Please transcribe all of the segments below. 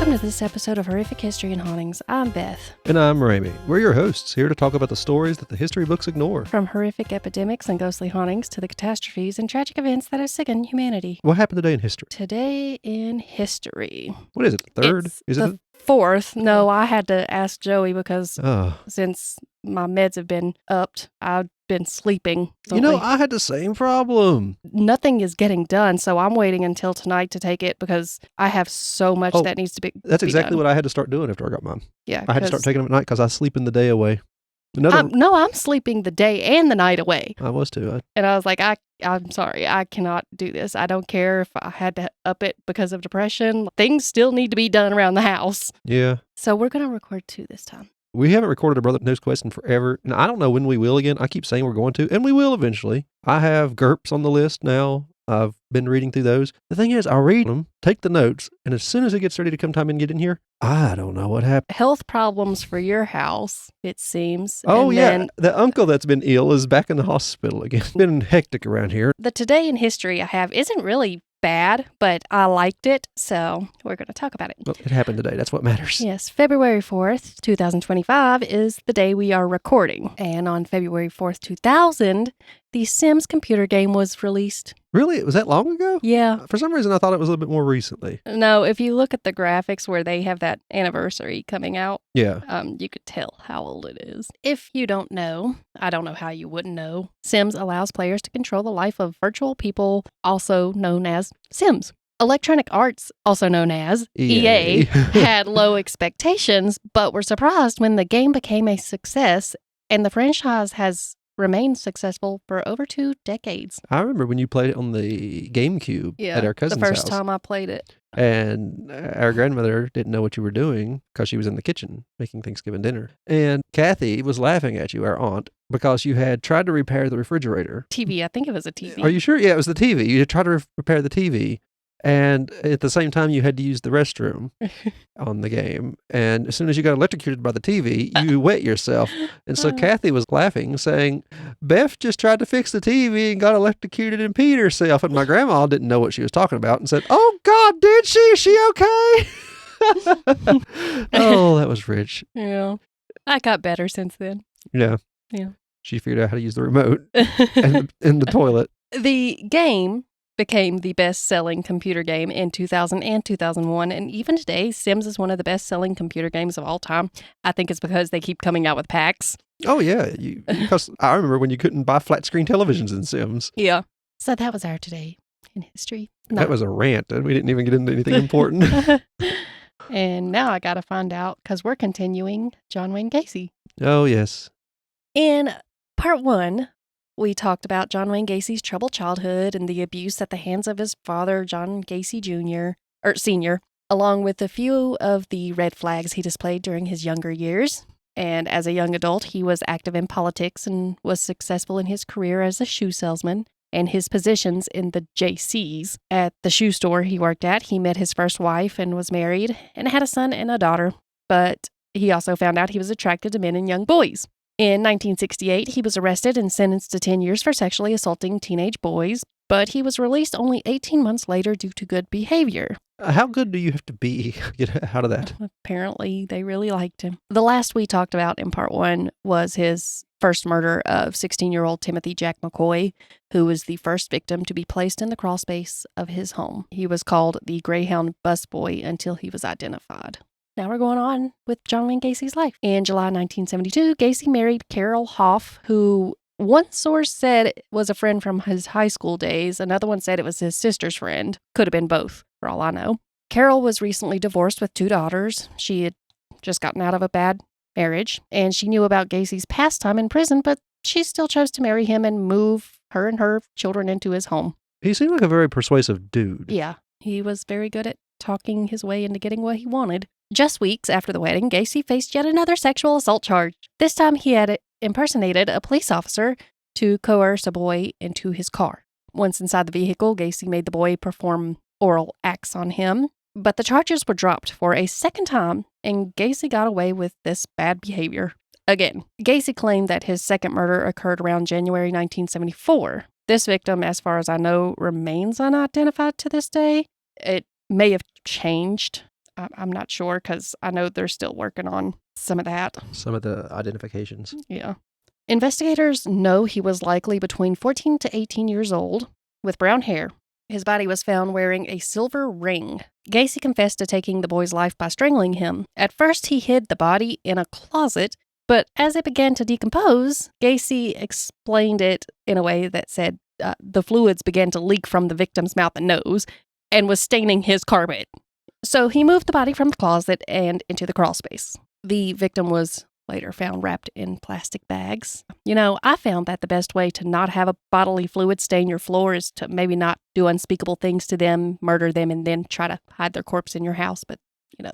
Welcome to this episode of Horrific History and Hauntings. I'm Beth. And I'm Ramy. We're your hosts, here to talk about the stories that the history books ignore. From horrific epidemics and ghostly hauntings to the catastrophes and tragic events that have sickened humanity. What happened today in history? Today in history. What is it, the third? Is it the fourth? No, I had to ask Joey because Oh. since my meds have been upped, I've been sleeping. You know, I had the same problem. Nothing is getting done, so I'm waiting until tonight to take it because I have so much that needs to be That's exactly done. what I had to start doing after I got mine. Yeah, I had to start taking them at night because I sleep in the day away. I'm sleeping the day and the night away. I was too. And I was like, I'm sorry, I cannot do this. I don't care if I had to up it because of depression. Things still need to be done around the house. Yeah. So we're going to record 2 this time. We haven't recorded a Brother Knows Quest in forever, and I don't know when we will again. I keep saying we're going to, and we will eventually. I have GURPS on the list now. I've been reading through those. The thing is, I read them, take the notes, and as soon as it gets ready to come time and get in here, I don't know what happened. Health problems for your house, it seems. Oh, and yeah. then The uncle that's been ill is back in the hospital again. It's been hectic around here. the Today in History I have isn't really bad, but I liked it, so we're going to talk about it. Well, it happened today. That's what matters. Yes, February 4th, 2025 is the day we are recording. And on February 4th, 2000, the Sims computer game was released. Really? Was that long ago? Yeah. For some reason, I thought it was a little bit more recently. No, if you look at the graphics where they have that anniversary coming out, Yeah. you could tell how old it is. If you don't know, I don't know how you wouldn't know, Sims allows players to control the life of virtual people, also known as Sims. Electronic Arts, also known as EA, had low expectations, but were surprised when the game became a success, and the franchise has remained successful for over 2 decades. I remember when you played it on the GameCube at our cousin's the first house. time I played it. And our grandmother didn't know what you were doing because she was in the kitchen making Thanksgiving dinner. And Kathy was laughing at you, our aunt, because you had tried to repair the refrigerator. TV, I think it was a TV. Are you sure? Yeah, it was the TV. You had tried to repair the TV. And at the same time, you had to use the restroom on the game. And as soon as you got electrocuted by the TV, you wet yourself. And so Kathy was laughing, saying, Beth just tried to fix the TV and got electrocuted and peed herself. And my grandma didn't know what she was talking about and said, oh, God, did she? Is she okay? Oh, that was rich. Yeah. I got better since then. Yeah. Yeah. She figured out how to use the remote and the toilet. The game became the best-selling computer game in 2000 and 2001, and even today, Sims is one of the best-selling computer games of all time. I think it's because they keep coming out with packs. Oh, yeah. Because I remember when you couldn't buy flat-screen televisions in Sims. Yeah. So that was our Today in History. That was a rant, and we didn't even get into anything important. And now I got to find out, because we're continuing John Wayne Gacy. Oh, yes. In part 1, we talked about John Wayne Gacy's troubled childhood and the abuse at the hands of his father, John Gacy Sr., along with a few of the red flags he displayed during his younger years. And as a young adult, he was active in politics and was successful in his career as a shoe salesman and his positions in the JCs. At the shoe store he worked at, he met his first wife and was married and had a son and a daughter. But he also found out he was attracted to men and young boys. In 1968, he was arrested and sentenced to 10 years for sexually assaulting teenage boys, but he was released only 18 months later due to good behavior. How good do you have to be to get out of that? Apparently, they really liked him. The last we talked about in part 1 was his first murder of 16-year-old Timothy Jack McCoy, who was the first victim to be placed in the crawl space of his home. He was called the Greyhound Busboy until he was identified. Now we're going on with John Wayne Gacy's life. In July 1972, Gacy married Carol Hoff, who one source said was a friend from his high school days. Another one said it was his sister's friend. Could have been both, for all I know. Carol was recently divorced with 2 daughters. She had just gotten out of a bad marriage, and she knew about Gacy's past time in prison, but she still chose to marry him and move her and her children into his home. He seemed like a very persuasive dude. Yeah, he was very good at talking his way into getting what he wanted. Just weeks after the wedding, Gacy faced yet another sexual assault charge. This time he had impersonated a police officer to coerce a boy into his car. Once inside the vehicle, Gacy made the boy perform oral acts on him, but the charges were dropped for a second time, and Gacy got away with this bad behavior again. Gacy claimed that his second murder occurred around January 1974. This victim, as far as I know, remains unidentified to this day. It may have changed I'm not sure because I know they're still working on some of that. Some of the identifications. Yeah. Investigators know he was likely between 14 to 18 years old with brown hair. His body was found wearing a silver ring. Gacy confessed to taking the boy's life by strangling him. At first, he hid the body in a closet, but as it began to decompose, Gacy explained it in a way that said the fluids began to leak from the victim's mouth and nose and was staining his carpet. So he moved the body from the closet and into the crawl space. The victim was later found wrapped in plastic bags. I found that the best way to not have a bodily fluid stain your floor is to maybe not do unspeakable things to them, murder them, and then try to hide their corpse in your house. But,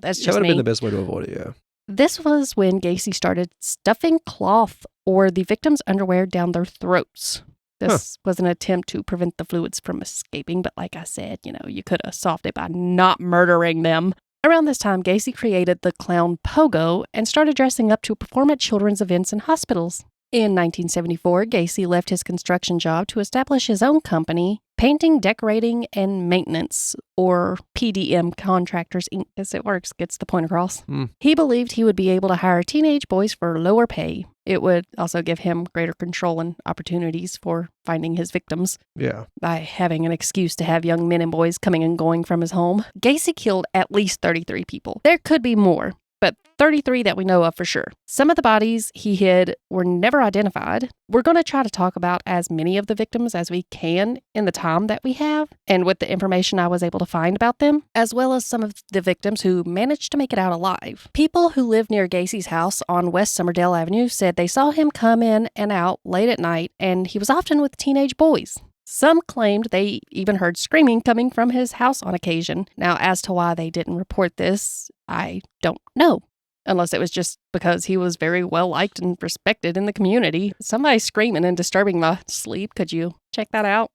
that's just That would me. have been the best way to avoid it, yeah. This was when Gacy started stuffing cloth or the victim's underwear down their throats. This was an attempt to prevent the fluids from escaping, but like I said, you could have solved it by not murdering them. Around this time, Gacy created the clown Pogo and started dressing up to perform at children's events and hospitals. In 1974, Gacy left his construction job to establish his own company, Painting, Decorating, and Maintenance, or PDM Contractors Inc. As it works, gets the point across. He believed he would be able to hire teenage boys for lower pay. It would also give him greater control and opportunities for finding his victims. Yeah. By having an excuse to have young men and boys coming and going from his home. Gacy killed at least 33 people. There could be more, but 33 that we know of for sure. Some of the bodies he hid were never identified. We're going to try to talk about as many of the victims as we can in the time that we have, and with the information I was able to find about them, as well as some of the victims who managed to make it out alive. People who lived near Gacy's house on West Summerdale Avenue said they saw him come in and out late at night, and he was often with teenage boys. Some claimed they even heard screaming coming from his house on occasion. Now, as to why they didn't report this, I don't know. Unless it was just because he was very well liked and respected in the community. Somebody screaming and disturbing my sleep. Could you check that out?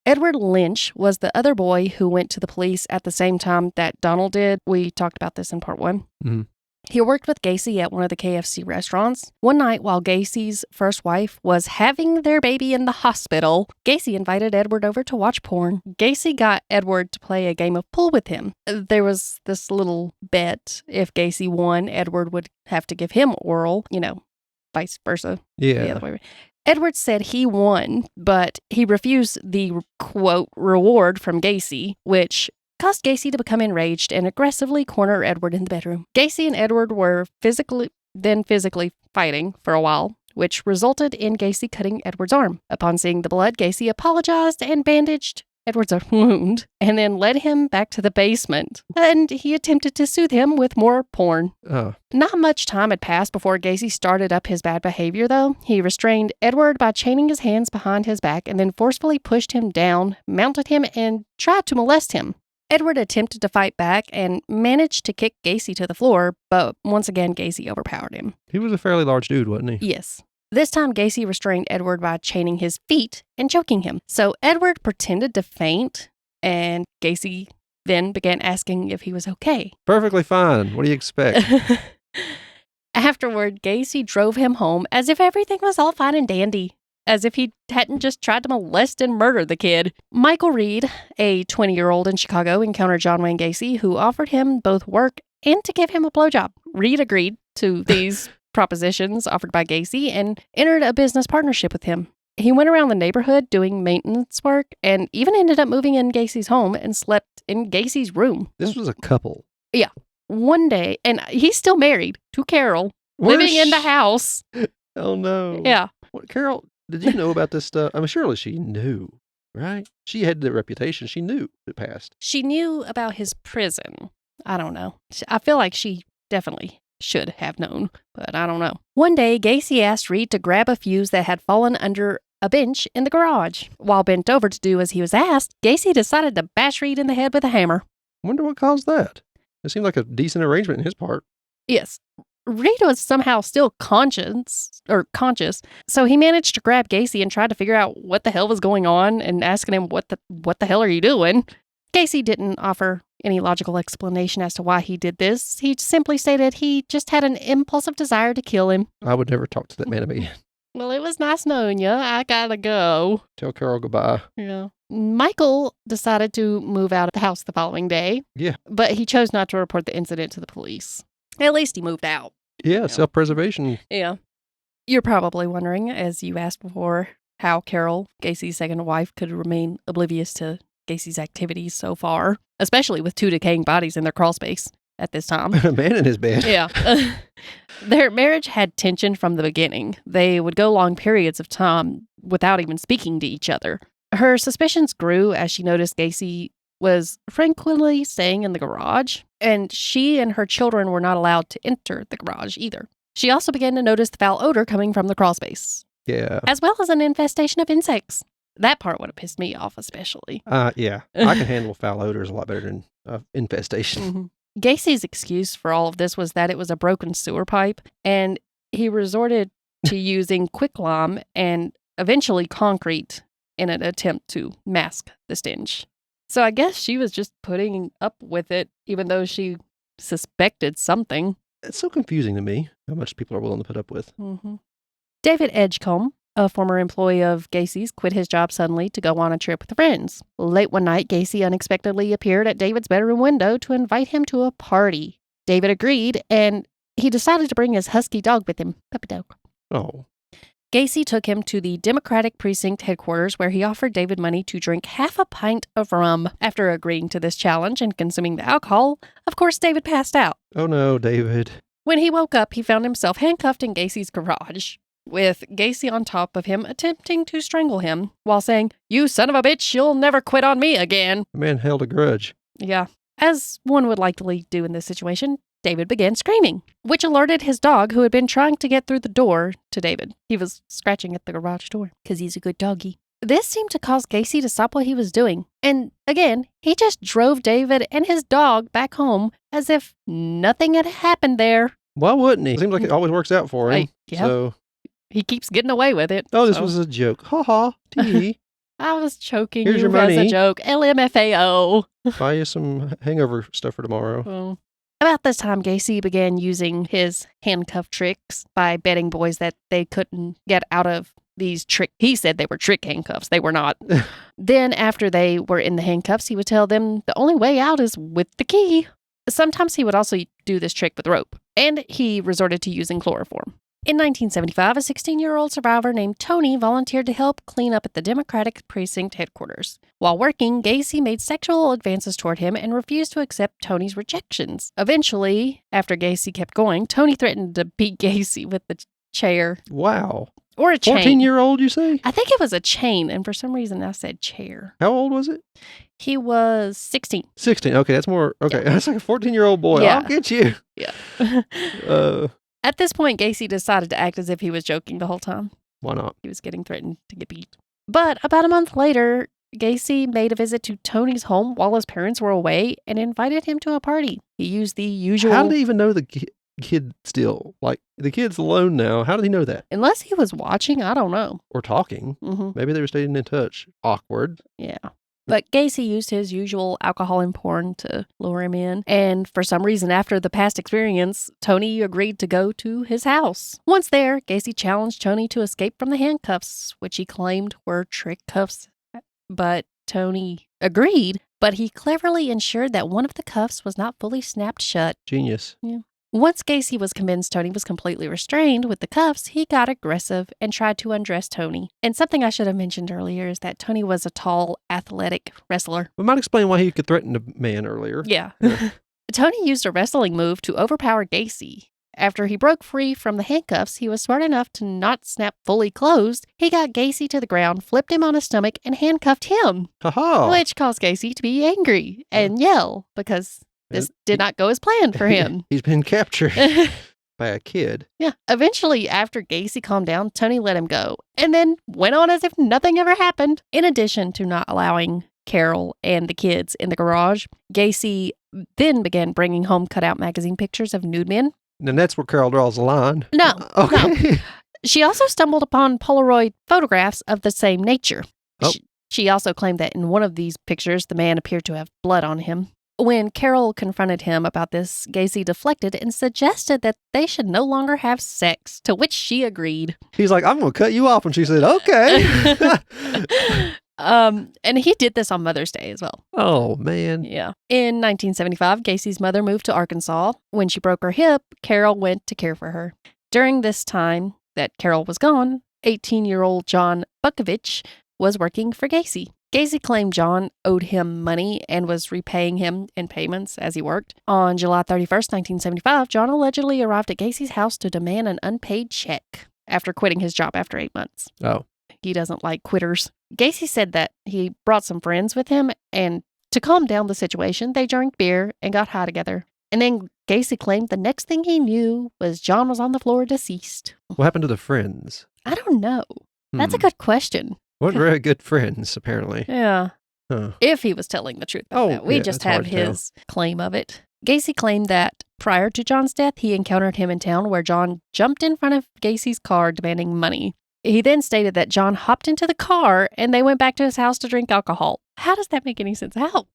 Edward Lynch was the other boy who went to the police at the same time that Donald did. We talked about this in part 1. Mm-hmm. He worked with Gacy at one of the KFC restaurants. One night while Gacy's first wife was having their baby in the hospital, Gacy invited Edward over to watch porn. Gacy got Edward to play a game of pool with him. There was this little bet. If Gacy won, Edward would have to give him oral, vice versa. Yeah. The other way. Edward said he won, but he refused the, quote, reward from Gacy, which caused Gacy to become enraged and aggressively corner Edward in the bedroom. Gacy and Edward were physically fighting for a while, which resulted in Gacy cutting Edward's arm. Upon seeing the blood, Gacy apologized and bandaged Edward's wound and then led him back to the basement. And he attempted to soothe him with more porn. Oh. Not much time had passed before Gacy started up his bad behavior, though. He restrained Edward by chaining his hands behind his back and then forcefully pushed him down, mounted him, and tried to molest him. Edward attempted to fight back and managed to kick Gacy to the floor, but once again, Gacy overpowered him. He was a fairly large dude, wasn't he? Yes. This time, Gacy restrained Edward by chaining his feet and choking him. So Edward pretended to faint, and Gacy then began asking if he was okay. Perfectly fine. What do you expect? Afterward, Gacy drove him home as if everything was all fine and dandy. As if he hadn't just tried to molest and murder the kid. Michael Reed, a 20-year-old in Chicago, encountered John Wayne Gacy, who offered him both work and to give him a blowjob. Reed agreed to these propositions offered by Gacy and entered a business partnership with him. He went around the neighborhood doing maintenance work and even ended up moving in Gacy's home and slept in Gacy's room. This was a couple. Yeah. One day, and he's still married to Carol, living in the house. Oh, no. Yeah. What, Carol, did you know about this stuff? I mean, surely she knew, right? She had the reputation. She knew it passed. She knew about his prison. I don't know. I feel like she definitely should have known, but I don't know. One day, Gacy asked Reed to grab a fuse that had fallen under a bench in the garage. While bent over to do as he was asked, Gacy decided to bash Reed in the head with a hammer. I wonder what caused that. It seemed like a decent arrangement in his part. Yes. Reed was somehow still conscious, so he managed to grab Gacy and tried to figure out what the hell was going on and asking him, what the hell are you doing? Gacy didn't offer any logical explanation as to why he did this. He simply stated he just had an impulsive desire to kill him. I would never talk to that man again. Well, it was nice knowing you. I gotta go. Tell Carol goodbye. Yeah. Michael decided to move out of the house the following day. Yeah. But he chose not to report the incident to the police. At least he moved out. Yeah, self-preservation. Yeah. You're probably wondering, as you asked before, how Carol, Gacy's second wife, could remain oblivious to Gacy's activities so far, especially with 2 decaying bodies in their crawl space at this time. A man in his bed. Yeah. Their marriage had tension from the beginning. They would go long periods of time without even speaking to each other. Her suspicions grew as she noticed Gacy was frequently staying in the garage, and she and her children were not allowed to enter the garage either. She also began to notice the foul odor coming from the crawl space. Yeah. As well as an infestation of insects. That part would have pissed me off especially. Yeah. I can handle foul odors a lot better than infestation. Mm-hmm. Gacy's excuse for all of this was that it was a broken sewer pipe, and he resorted to using quicklime and eventually concrete in an attempt to mask the stench. So I guess she was just putting up with it, even though she suspected something. It's so confusing to me how much people are willing to put up with. Mm-hmm. David Edgecombe, a former employee of Gacy's, quit his job suddenly to go on a trip with friends. Late one night, Gacy unexpectedly appeared at David's bedroom window to invite him to a party. David agreed, and he decided to bring his husky dog with him, Puppy Dog. Oh. Gacy took him to the Democratic Precinct headquarters where he offered David money to drink half a pint of rum. After agreeing to this challenge and consuming the alcohol, of course, David passed out. Oh no, David. When he woke up, he found himself handcuffed in Gacy's garage, with Gacy on top of him attempting to strangle him while saying, "You son of a bitch, you'll never quit on me again." The man held a grudge. Yeah. As one would likely do in this situation, David began screaming, which alerted his dog, who had been trying to get through the door, to David. He was scratching at the garage door because he's a good doggy. This seemed to cause Gacy to stop what he was doing. And again, he just drove David and his dog back home as if nothing had happened there. Why wouldn't he? Seems like it always works out for him. Yeah. So, he keeps getting away with it. this was a joke. Ha ha. Tee. I was choking Here's you your as a money. joke. LMFAO. Buy you some hangover stuff for tomorrow. Well, about this time, Gacy began using his handcuff tricks by betting boys that they couldn't get out of these he said they were trick handcuffs. They were not. Then after they were in the handcuffs, he would tell them the only way out is with the key. Sometimes he would also do this trick with rope, and he resorted to using chloroform. In 1975, a 16-year-old survivor named Tony volunteered to help clean up at the Democratic Precinct headquarters. While working, Gacy made sexual advances toward him and refused to accept Tony's rejections. Eventually, after Gacy kept going, Tony threatened to beat Gacy with the chair. Wow. Or a chain. 14-year-old, you say? I think it was a chain, and for some reason I said chair. How old was it? He was 16. 16. Okay, that's more. Okay, Yeah. That's like a 14-year-old boy. Yeah. I'll get you. Yeah. At this point, Gacy decided to act as if he was joking the whole time. Why not? He was getting threatened to get beat. But about a month later, Gacy made a visit to Tony's home while his parents were away and invited him to a party. He used the usual... How did he even know the kid still? Like, the kid's alone now. How did he know that? Unless he was watching, I don't know. Or talking. Mm-hmm. Maybe they were staying in touch. Awkward. Yeah. But Gacy used his usual alcohol and porn to lure him in. And for some reason, after the past experience, Tony agreed to go to his house. Once there, Gacy challenged Tony to escape from the handcuffs, which he claimed were trick cuffs. But Tony agreed, but he cleverly ensured that one of the cuffs was not fully snapped shut. Genius. Yeah. Once Gacy was convinced Tony was completely restrained with the cuffs, he got aggressive and tried to undress Tony. And something I should have mentioned earlier is that Tony was a tall, athletic wrestler. We might explain why he could threaten a man earlier. Yeah. Tony used a wrestling move to overpower Gacy. After he broke free from the handcuffs, he was smart enough to not snap fully closed. He got Gacy to the ground, flipped him on his stomach, and handcuffed him. Ha-ha. Which caused Gacy to be angry and yell because this did not go as planned for him. He's been captured by a kid. Yeah. Eventually, after Gacy calmed down, Tony let him go and then went on as if nothing ever happened. In addition to not allowing Carol and the kids in the garage, Gacy then began bringing home cutout magazine pictures of nude men. And that's where Carol draws the line. No. Okay. No. She also stumbled upon Polaroid photographs of the same nature. Oh. She also claimed that in one of these pictures, the man appeared to have blood on him. When Carol confronted him about this, Gacy deflected and suggested that they should no longer have sex, to which she agreed. He's like, I'm going to cut you off. And she said, okay. And he did this on Mother's Day as well. Oh, man. Yeah. In 1975, Gacy's mother moved to Arkansas. When she broke her hip, Carol went to care for her. During this time that Carol was gone, 18-year-old John Bukovich was working for Gacy. Gacy claimed John owed him money and was repaying him in payments as he worked. On July 31st, 1975, John allegedly arrived at Gacy's house to demand an unpaid check after quitting his job after 8 months. Oh. He doesn't like quitters. Gacy said that he brought some friends with him, and to calm down the situation, they drank beer and got high together. And then Gacy claimed the next thing he knew was John was on the floor deceased. What happened to the friends? I don't know. That's a good question. Weren't very good friends, apparently. Yeah. Huh. If he was telling the truth about that. We just have his claim of it. Gacy claimed that prior to John's death, he encountered him in town where John jumped in front of Gacy's car demanding money. He then stated that John hopped into the car and they went back to his house to drink alcohol. How does that make any sense? How?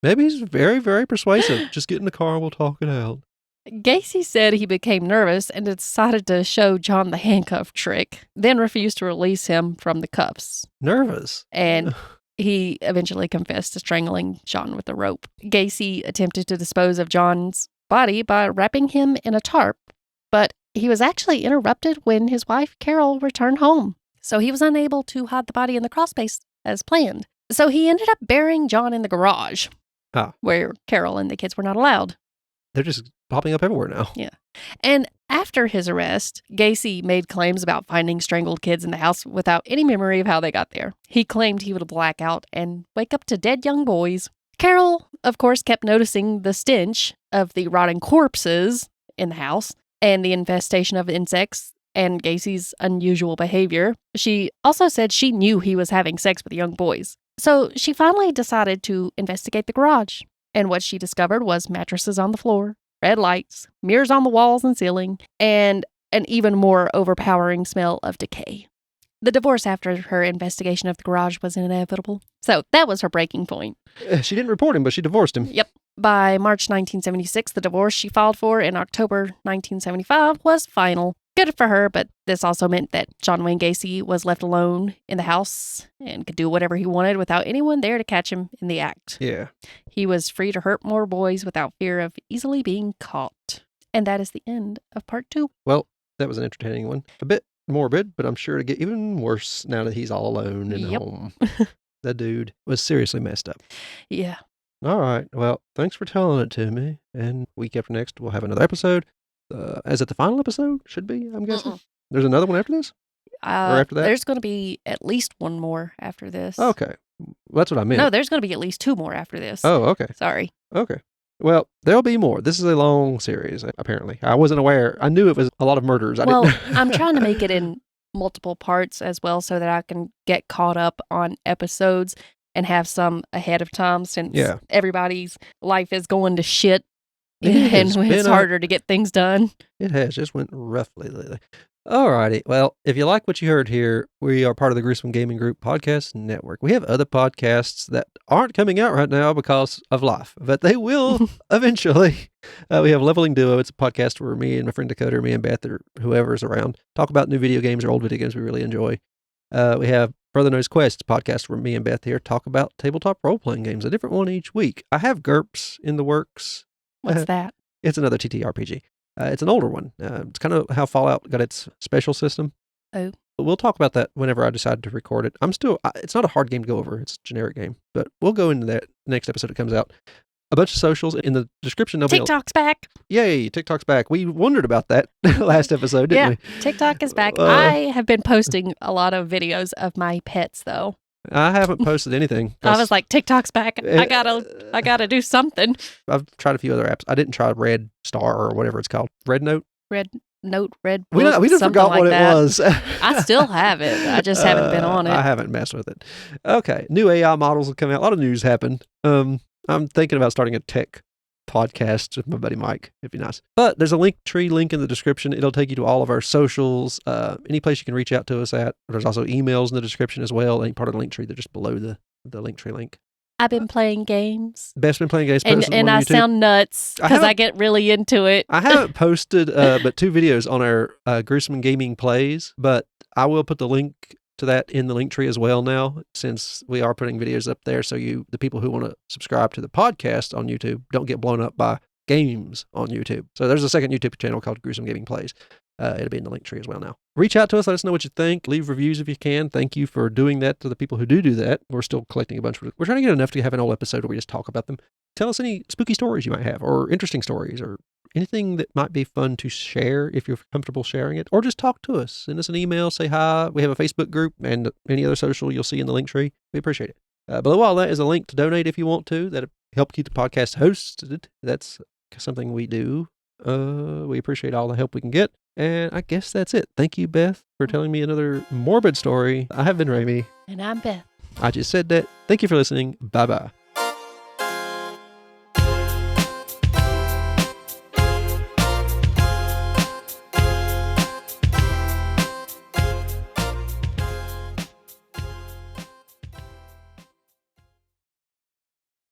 Maybe he's very, very persuasive. Just get in the car and we'll talk it out. Gacy said he became nervous and decided to show John the handcuff trick, then refused to release him from the cuffs. Nervous? And he eventually confessed to strangling John with a rope. Gacy attempted to dispose of John's body by wrapping him in a tarp, but he was actually interrupted when his wife, Carol, returned home. So he was unable to hide the body in the crawlspace as planned. So he ended up burying John in the garage, where Carol and the kids were not allowed. They're just popping up everywhere now. Yeah. And after his arrest, Gacy made claims about finding strangled kids in the house without any memory of how they got there. He claimed he would black out and wake up to dead young boys. Carol, of course, kept noticing the stench of the rotting corpses in the house and the infestation of insects and Gacy's unusual behavior. She also said she knew he was having sex with young boys. So she finally decided to investigate the garage. And what she discovered was mattresses on the floor, red lights, mirrors on the walls and ceiling, and an even more overpowering smell of decay. The divorce after her investigation of the garage was inevitable. So that was her breaking point. She didn't report him, but she divorced him. Yep. By March 1976, the divorce she filed for in October 1975 was final. Good for her, but this also meant that John Wayne Gacy was left alone in the house and could do whatever he wanted without anyone there to catch him in the act. Yeah. He was free to hurt more boys without fear of easily being caught. And that is the end of part 2. Well, that was an entertaining one. A bit morbid, but I'm sure it'll get even worse now that he's all alone in home. That dude was seriously messed up. Yeah. All right. Well, thanks for telling it to me. And week after next, we'll have another episode. Is it the final episode? Should be, I'm guessing. There's another one after this? Or after that? There's going to be at least one more after this. Okay. Well, that's what I meant. No, there's going to be at least 2 more after this. Oh, okay. Sorry. Okay. Well, there'll be more. This is a long series, apparently. I wasn't aware. I knew it was a lot of murders. I'm trying to make it in multiple parts as well so that I can get caught up on episodes and have some ahead of time since everybody's life is going to shit and it's harder to get things done. It has. Just went roughly lately. All righty. Well, if you like what you heard here, we are part of the Gruesome Gaming Group Podcast Network. We have other podcasts that aren't coming out right now because of life, but they will eventually. We have Leveling Duo. It's a podcast where me and my friend Dakota, or me and Beth, or whoever's around, talk about new video games or old video games we really enjoy. We have Brother Knows Quest, a podcast where me and Beth here talk about tabletop role-playing games, a different one each week. I have GURPS in the works. What's that? It's another TTRPG. It's an older one. It's kind of how Fallout got its special system. Oh. But we'll talk about that whenever I decide to record it. It's not a hard game to go over. It's a generic game. But we'll go into that next episode that comes out. A bunch of socials in the description. TikTok's back. Yay, TikTok's back. We wondered about that last episode, didn't we? TikTok is back. I have been posting a lot of videos of my pets, though. I haven't posted anything. I was like, TikTok's back. I gotta do something. I've tried a few other apps. I didn't try Red Star or whatever it's called. Red Note? Red Book, we done forgot like what that. it was. I still have it. I just haven't been on it. I haven't messed with it. Okay. New AI models have come out. A lot of news happened. I'm thinking about starting a tech podcast with my buddy Mike. It'd be nice. But there's a Linktree link in the description. It'll take you to all of our socials, any place you can reach out to us at. There's also emails in the description as well. Ain't part of the Linktree. They're just below the Linktree link. I've been playing games. Beth's been playing games. And I sound nuts because I get really into it. I haven't posted but 2 videos on our Gruesome Gaming Plays, but I will put the link to that in the link tree as well now, since we are putting videos up there. So the people who want to subscribe to the podcast on YouTube don't get blown up by games on YouTube. So there's a second YouTube channel called Gruesome Gaming Plays. It'll be in the link tree as well now. Reach out to us. Let us know what you think. Leave reviews if you can. Thank you for doing that to the people who do that. We're still collecting a bunch. We're trying to get enough to have an whole episode where we just talk about them. Tell us any spooky stories you might have, or interesting stories, or anything that might be fun to share if you're comfortable sharing it, or just talk to us. Send us an email, say hi. We have a Facebook group and any other social you'll see in the link tree. We appreciate it. Below all that is a link to donate if you want to. That'll help keep the podcast hosted. That's something we do. We appreciate all the help we can get. And I guess that's it. Thank you, Beth, for telling me another morbid story. I have been Rami. And I'm Beth. I just said that. Thank you for listening. Bye-bye.